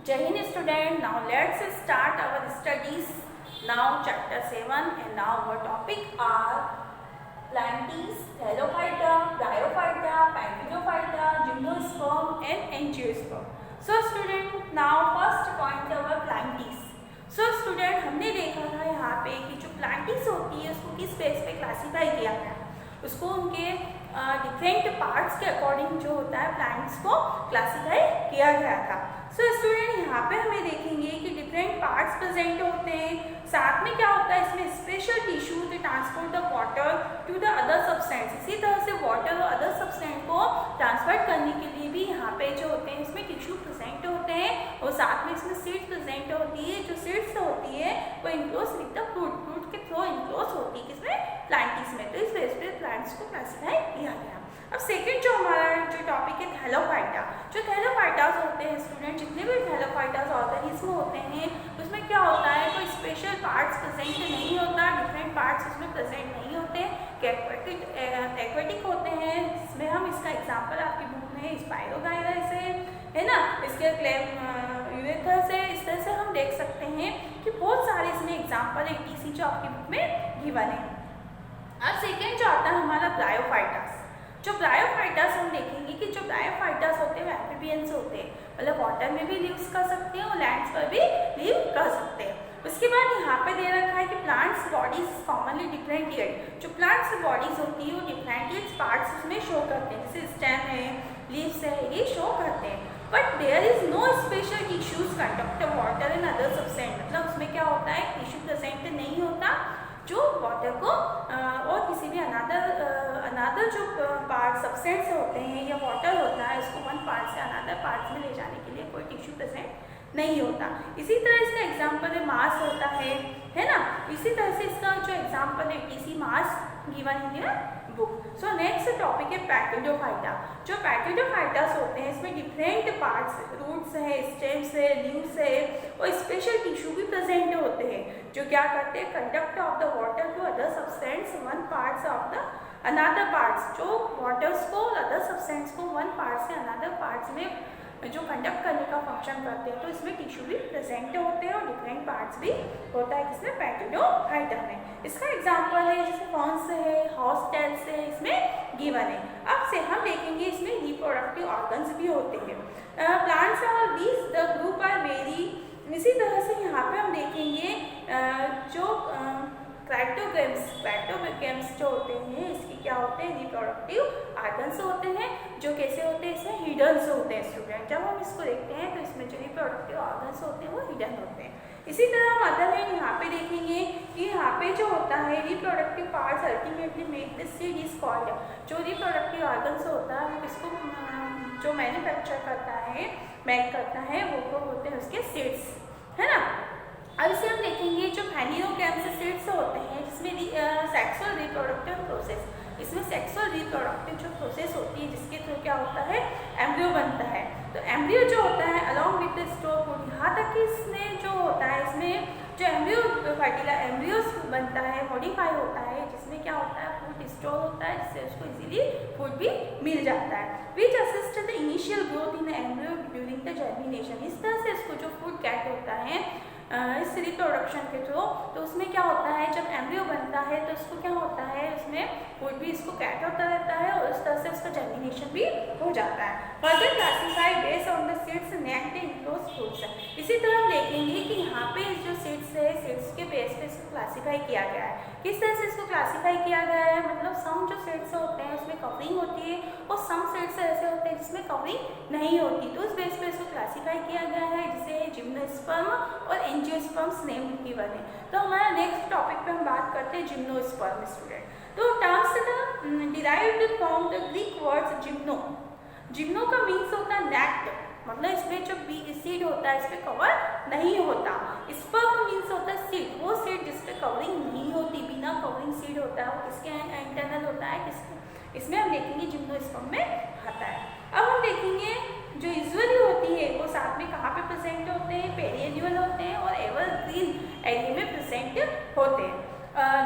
Jai Hind student, now let's start our studies. Now chapter 7 and now our topic are Plantes, Thallophyta, Bryophyta, Pantidophyta, Gymnosperm and Angiosperm. So student, now first point our Plantes. So student, हमने देखा था यहाँ पे कि जो Plantes होती है उसको किस बेस पे क्लासीफाई किया गया है, उसको उनके डिफरेंट पार्ट्स के अकॉर्डिंग जो होता है प्लांट्स को क्लासीफाई किया गया था। सो स्टूडेंट, यहाँ पे हमें देखेंगे कि डिफरेंट पार्ट्स प्रेजेंट होते हैं, साथ में क्या होता है इसमें special tissue to transport the water to the other substance. इसी तरह से वाटर और अदर सब्सटेंस को ट्रांसफर करने के लिए भी यहाँ पे जो होते हैं इसमें टिश्यू प्रेजेंट होते हैं और साथ में इसमें सीड्स प्रेजेंट होती है। जो सीड्स होती है वो enclose with the fruit, fruit के थ्रू इनक्लोज होती है किसमें, प्लांटिस में। तो इस बेस पे प्लांट्स को क्लासीफाई किया गया। अब सेकंड जो हमारा जो टॉपिक है थैलोफाइटा। जो थैलोफाइटास होते हैं स्टूडेंट, जितने भी थैलोफाइटास ऑर्गेनिज्म होते हैं उसमें क्या होता है, कोई स्पेशल पार्ट्स प्रेजेंट नहीं होता, डिफरेंट पार्ट्स उसमें प्रेजेंट नहीं होते, एक्वेटिक होते हैं। इसमें हम इसका एग्जाम्पल आपकी बुक में स्पाइरोगाइरा से है ना, इसके यूरेथर से, इस तरह से हम देख सकते हैं कि बहुत सारे इसमें एग्जाम्पल etc जो आपकी बुक में गिवन है। अब सेकेंड जो आता है हमारा ब्रायोफाइटास। जो ब्रायोफाइटास हम देखेंगे कि जो ब्रायोफाइटास होते हैं वो एम्फीबियंस होते हैं, मतलब वाटर में भी लिव्स कर सकते हैं और लैंड्स पर भी लिव कर सकते हैं। उसके बाद यहाँ पे दे रखा है कि प्लांट्स बॉडीज कॉमनली डिफरेंटिएट। जो प्लांट्स बॉडीज होती है वो डिफरेंटिएट पार्ट्स उसमें शो करते हैं, जैसे स्टेम है, लीव्स है, ये शो करते हैं। But there is no special tissues conduct water in other substance. मतलब उसमें क्या होता है, टिश्यू प्रेजेंट नहीं होता जो वाटर को और किसी भी अनादर जो पार्ट सब्सटेंस होते हैं या वाटर होता है उसको वन पार्ट से अनादर पार्ट में ले जाने के लिए कोई टिश्यू प्रेजेंट नहीं होता। इसी तरह इसका एग्जाम्पल है मास होता है ना। इसी तरह से इसका जो एग्जाम्पल है TC mass given in your book. So next topic है पैटिडोफाइटा। जो पैटिडोफाइटास होते हैं इसमें डिफरेंट पार्ट्स, रूट्स है, स्टेम्स है, लीव्स है और स्पेशल टिश्यू भी प्रेजेंट होते हैं जो क्या करते हैं, conduct of the water to other substance one parts of the another parts. जो वाटर्स को अदर सब्सटेंस को वन पार्ट से अनदर पार्ट्स में जो कंडक्ट करने का फंक्शन करते हैं, तो इसमें टिश्यू भी प्रेजेंट होते हैं और डिफरेंट पार्ट्स भी होता है किसमें, पैटिडोफाइटा में। इसका एग्जांपल है जैसे फॉर्न्स है, हॉस्टेल्स है, इसमें गिवन है। अब से हम देखेंगे इसमें रिप्रोडक्टिव ऑर्गन्स भी होते हैं। प्लांट्स और बीज द ग्रुप आर वेरी। इसी तरह से यहाँ पे हम देखेंगे जो क्राइटोगेम्स जो होते हैं इसके क्या होते हैं, रिप्रोडक्टिव ऑर्गन्स होते हैं जो कैसे होते हैं, इसमें हिडन होते हैं स्टूडेंट। जब हम इसको देखते हैं तो इसमें जो रिप्रोडक्टिव ऑर्गन्स होते हैं वो हिडन होते हैं। इसी तरह हम अदर हैंड यहाँ पे देखेंगे कि यहाँ पे जो होता है reproductive parts ultimately make the seed is called. जो रिप्रोडक्टिव ऑर्गन्स होता है वो इसको जो मैन्युफैक्चर करता है, मेक करता है, वो होते हैं उसके सीड्स, है ना। अब इसे हम देखेंगे जो फेनियोगैम्स सीड्स होते हैं जिसमें सेक्सुअल रिप्रोडक्टिव प्रोसेस, इसमें सेक्सुअल रिप्रोडक्टिव जो प्रोसेस होती है जिसके थ्रू क्या होता है, एम्ब्रियो बनता है। तो एम्ब्रियो जो होता है अलॉन्ग विद द स्टोर, यहाँ तक कि इसमें जो होता है इसमें जो एम्ब्रियोस बनता है, मॉडिफाई होता है, जिसमें क्या होता है, फूड स्टोर होता है जिससे उसको इजीली फूड भी मिल जाता है। Which assist the initial growth in embryo during the germination. इस तरह से इसको जो फूड गेट होता है इस रिप्रोडक्शन के थ्रू, तो उसमें क्या होता है, जब एम्ब्रियो बनता है तो उसको क्या होता है, उसमें फूड भी इसको कैट होता रहता है और इस तरह से उसका जर्मिनेशन भी हो जाता है। Further classify based on the seeds naked enclose fruits. इसी तरह हम देखेंगे कि यहाँ पे जो सीड्स है, सीड्स के बेस पे इसको क्लासीफाई किया गया है। किस तरह से इसको क्लासीफाई किया गया है, मतलब सम जो सीड्स होते हैं उसमें कवरिंग होती है और सम सीड्स ऐसे होते हैं जिसमें कवरिंग नहीं होती, तो उस बेस पे इसको क्लासीफाई किया गया है, जिसे जिम्नोस्पर्म और एंजियोस्पर्म्स नेम गिवन है। तो हमारा नेक्स्ट टॉपिक पे हम बात करते हैं जिम्नोस्पर्म स्टूडेंट। तो terms derived from the Greek words gymno. Gymno का मीन्स होता है नेक्ड, मतलब इसमें जो सीड होता है इस पर कवर नहीं होता। स्पर्म मीन्स होता है सीड, वो सीड जिस पे कवरिंग नहीं होती, बिना कवरिंग सीड होता है, वो किसके इंटरनल होता है, किसके, इसमें हम देखेंगे जिम्नोस्पर्म में आता है। अब हम देखेंगे जो यूजुअली होती है वो साथ में कहाँ पे प्रेजेंट होते हैं, पेरिएन्युअल होते हैं और एवरग्रीन एरिया में प्रेजेंट होते हैं।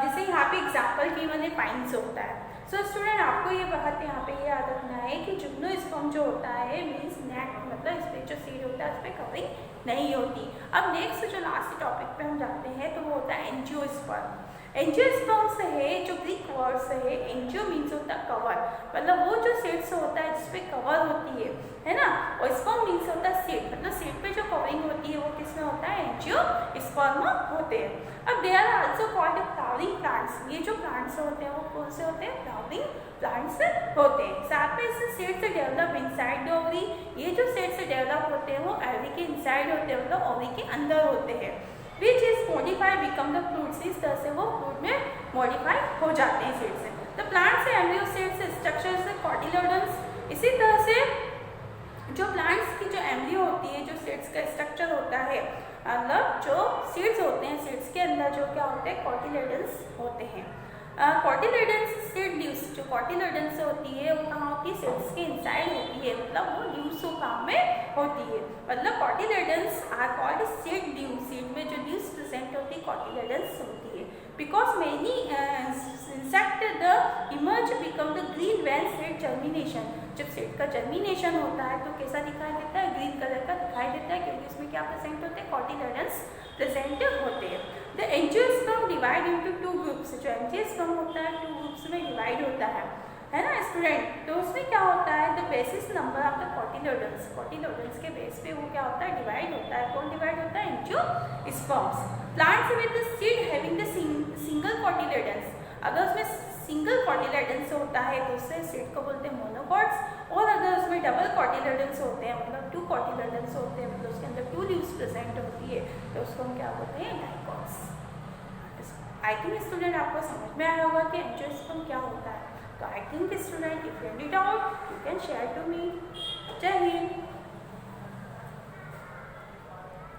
जैसे यहाँ पे एग्जाम्पल गिवन है पाइन्स होता है। सो स्टूडेंट आपको ये बात यहाँ पे याद रखना है कि जिम्नोस्पर्म जो होता है मीन्स नेट, मतलब इस पर जो सीड होता है उस पर कवरिंग नहीं होती। अब नेक्स्ट जो लास्ट टॉपिक पे हम जाते हैं तो वो होता है एंजियोस्पर्म। एंजियोस्पर्म से है जो ग्रीक वर्ड से है, एंजियो मीन्स होता है कवर, मतलब वो जो सीड से होता है जिसपे कवर होती है ना, और स्पर्म मीन्स होता है सीड, मतलब सीड पे जो कवरिंग होती है वो किसमें होता है, एंजियोस्पर्म होते हैं। अब they are also called flowering plants, ये जो प्लांट्स होते हैं वो कौन से होते हैं, फ्लावरिंग प्लांट्स होते हैं। साथ में इससे सीड से डेवलप इनसाइड द ओवरी, ये जो सीड से डेवलप होते हैं वो ओवरी के इनसाइड होते हैं, मतलब ओवरी के अंदर होते हैं। Which is modified become the fruits, इस तरह से वो फ्रूट में मॉडिफाई हो जाते हैं सीड से। द प्लांट्स से एम्ब्रियो सीड से स्ट्रक्चर से कॉटिलेडन्स, इसी तरह से जो प्लांट्स की जो एम्ब्रियो होती है, जो सीड्स का स्ट्रक्चर होता है, मतलब जो सीड्स होते हैं, सीड्स के अंदर जो क्या होते हैं, कॉटिलेडन्स होते हैं। कॉटिलेडन्स सीड लीव्स, जो कॉटिलेडन्स होती है वो कहाँ होती है, सीड्स के इनसाइड होती है, मतलब वो लीव्स फॉर्म में होती है, मतलब cotyledons are called seed leave, seed में जो लीव्स प्रेजेंट होती है कॉटिलेडन्स होती है। Because many insect the emerge become the green when seed germination, जब सीड का जर्मिनेशन होता है तो कैसा दिखाई देता है, ग्रीन कलर का दिखाई देता है, क्योंकि उसमें क्या प्रेजेंट होते हैं, कॉटिलेडन्स प्रेजेंट होते हैं। The angiosperm divide into two groups, जो एंजियोस्पर्म होता है 2 ग्रुप्स में डिवाइड होता है ना स्टूडेंट। तो उसमें क्या होता है, the basis number of the cotyledons, cotyledons के बेस पे वो क्या होता है, डिवाइड होता है। कौन डिवाइड होता है, angiosperms. Plants with the seed having the single cotyledons, अगर उसमें सिंगल कॉटिलेडन्स होता है तो उससे सीड को बोलते हैं मोनोकॉट्स, और अगर उसमें डबल कॉटिलेडन्स होते हैं, मतलब 2 कॉटिलेडन्स होते हैं, मतलब उसके अंदर 2 लीव्स प्रेजेंट होती है, तो उसको हम क्या बोलते हैं, डाइकॉट्स। आई थिंक स्टूडेंट आपको समझ में आया होगा कि एंजियोस्पर्म क्या होता है। तो I think student if you need out you can share to me. जय हिंद।